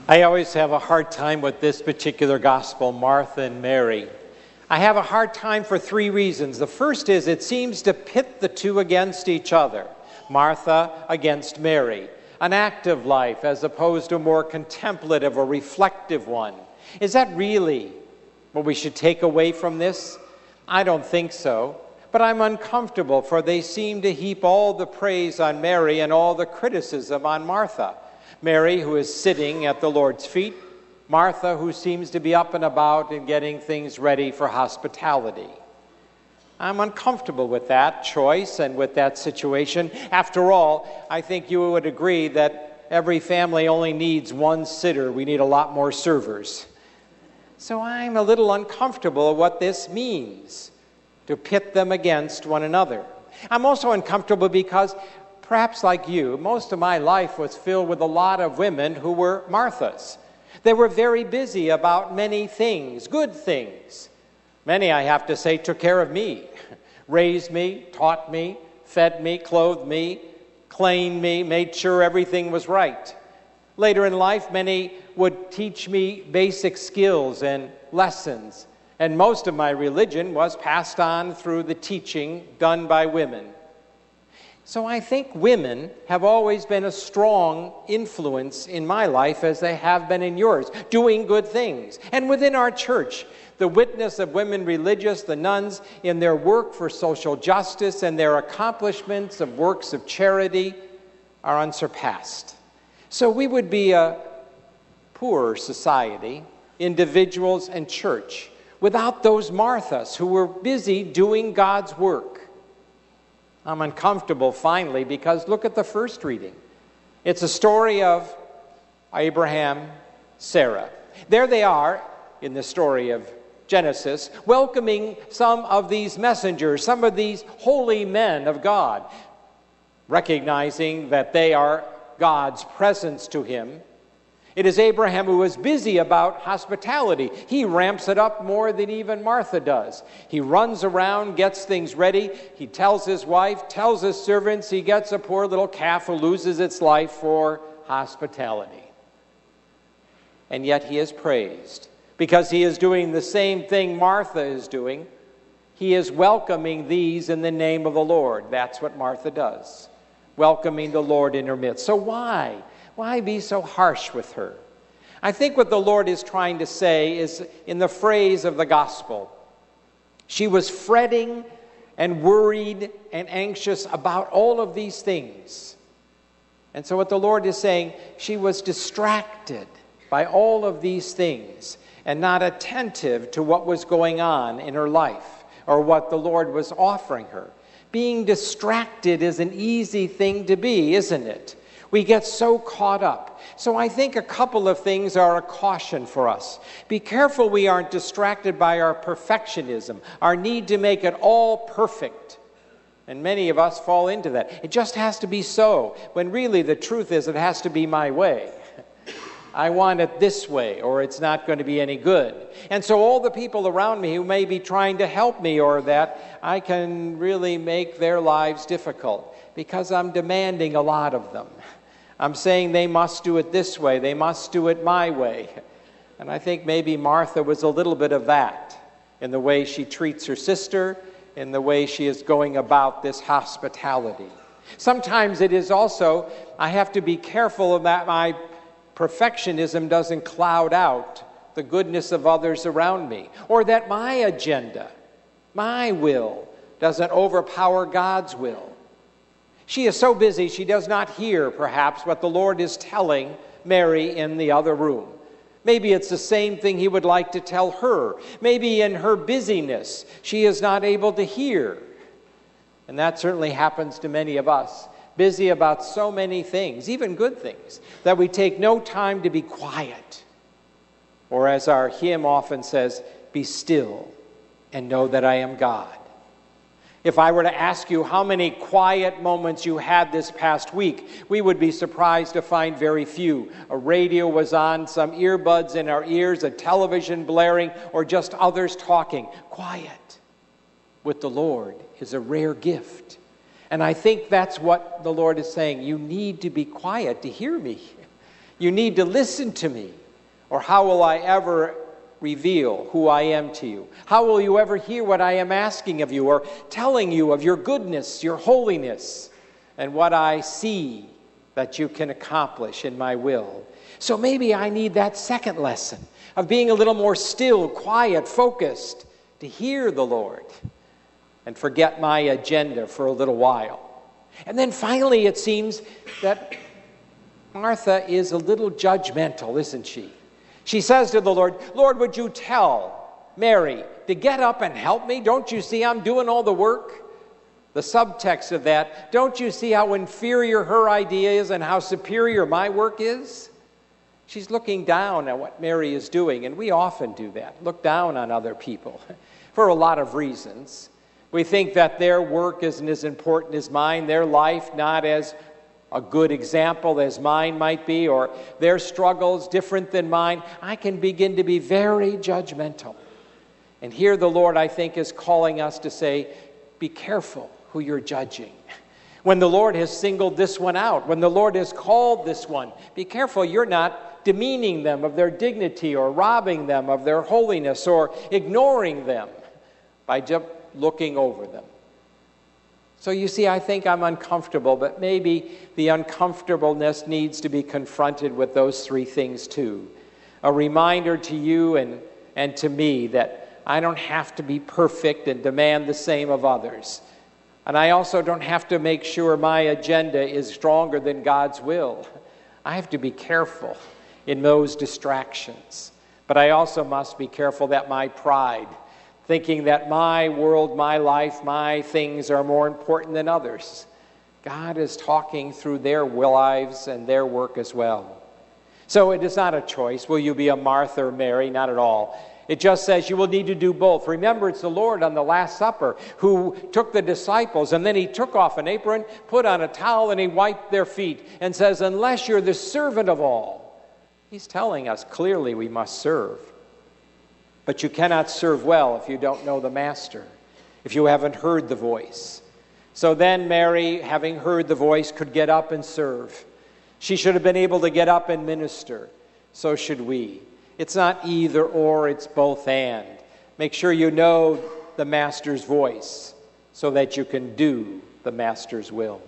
I always have a hard time with this particular gospel, Martha and Mary. I have a hard time for three reasons. The first is it seems to pit the two against each other. Martha against Mary, an active life as opposed to a more contemplative or reflective one. Is that really what we should take away from this? I don't think so. But I'm uncomfortable, for they seem to heap all the praise on Mary and all the criticism on Martha. Mary, who is sitting at the Lord's feet. Martha, who seems to be up and about and getting things ready for hospitality. I'm uncomfortable with that choice and with that situation. After all, I think you would agree that every family only needs one sitter. We need a lot more servers. So I'm a little uncomfortable with what this means, to pit them against one another. I'm also uncomfortable because, perhaps like you, most of my life was filled with a lot of women who were Marthas. They were very busy about many things, good things. Many, I have to say, took care of me, raised me, taught me, fed me, clothed me, cleaned me, made sure everything was right. Later in life, many would teach me basic skills and lessons, and most of my religion was passed on through the teaching done by women. So I think women have always been a strong influence in my life as they have been in yours, doing good things. And within our church, the witness of women religious, the nuns, in their work for social justice and their accomplishments of works of charity are unsurpassed. So we would be a poorer society, individuals and church, without those Marthas who were busy doing God's work. I'm uncomfortable, finally, because look at the first reading. It's a story of Abraham, Sarah. There they are in the story of Genesis, welcoming some of these messengers, some of these holy men of God, recognizing that they are God's presence to him. It is Abraham who is busy about hospitality. He ramps it up more than even Martha does. He runs around, gets things ready. He tells his wife, tells his servants he gets a poor little calf who loses its life for hospitality. And yet he is praised because he is doing the same thing Martha is doing. He is welcoming these in the name of the Lord. That's what Martha does, welcoming the Lord in her midst. So why? Why be so harsh with her? I think what the Lord is trying to say is in the phrase of the gospel. She was fretting and worried and anxious about all of these things. And so what the Lord is saying, she was distracted by all of these things and not attentive to what was going on in her life or what the Lord was offering her. Being distracted is an easy thing to be, isn't it? We get so caught up. So I think a couple of things are a caution for us. Be careful we aren't distracted by our perfectionism, our need to make it all perfect. And many of us fall into that. It just has to be so, when really the truth is it has to be my way. I want it this way, or it's not going to be any good. And so all the people around me who may be trying to help me or that, I can really make their lives difficult because I'm demanding a lot of them. I'm saying they must do it this way. They must do it my way. And I think maybe Martha was a little bit of that in the way she treats her sister, in the way she is going about this hospitality. Sometimes it is also, I have to be careful that my perfectionism doesn't cloud out the goodness of others around me, or that my agenda, my will, doesn't overpower God's will. She is so busy she does not hear, perhaps, what the Lord is telling Mary in the other room. Maybe it's the same thing he would like to tell her. Maybe in her busyness, she is not able to hear. And that certainly happens to many of us, busy about so many things, even good things, that we take no time to be quiet. Or as our hymn often says, be still and know that I am God. If I were to ask you how many quiet moments you had this past week, we would be surprised to find very few. A radio was on, some earbuds in our ears, a television blaring, or just others talking. Quiet with the Lord is a rare gift. And I think that's what the Lord is saying. You need to be quiet to hear me. You need to listen to me, or how will I ever reveal who I am to you? How will you ever hear what I am asking of you, or telling you of your goodness, your holiness, and what I see that you can accomplish in my will? So maybe I need that second lesson of being a little more still, quiet, focused, to hear the Lord and forget my agenda for a little while. And then finally, it seems that Martha is a little judgmental, isn't she? She says to the Lord, Lord, would you tell Mary to get up and help me? Don't you see I'm doing all the work? The subtext of that, don't you see how inferior her idea is and how superior my work is? She's looking down at what Mary is doing, and we often do that, look down on other people for a lot of reasons. We think that their work isn't as important as mine, their life not as a good example as mine might be, or their struggles different than mine. I can begin to be very judgmental. And here the Lord, I think, is calling us to say, be careful who you're judging. When the Lord has singled this one out, when the Lord has called this one, be careful you're not demeaning them of their dignity or robbing them of their holiness or ignoring them by just looking over them. So you see, I think I'm uncomfortable, but maybe the uncomfortableness needs to be confronted with those three things too. A reminder to you and to me that I don't have to be perfect and demand the same of others. And I also don't have to make sure my agenda is stronger than God's will. I have to be careful in those distractions. But I also must be careful that my pride, thinking that my world, my life, my things are more important than others. God is talking through their lives and their work as well. So it is not a choice. Will you be a Martha or Mary? Not at all. It just says you will need to do both. Remember, it's the Lord on the Last Supper who took the disciples, and then he took off an apron, put on a towel, and he wiped their feet, and says, unless you're the servant of all. He's telling us clearly we must serve. But you cannot serve well if you don't know the Master, if you haven't heard the voice. So then Mary, having heard the voice, could get up and serve. She should have been able to get up and minister. So should we. It's not either or, it's both and. Make sure you know the Master's voice so that you can do the Master's will.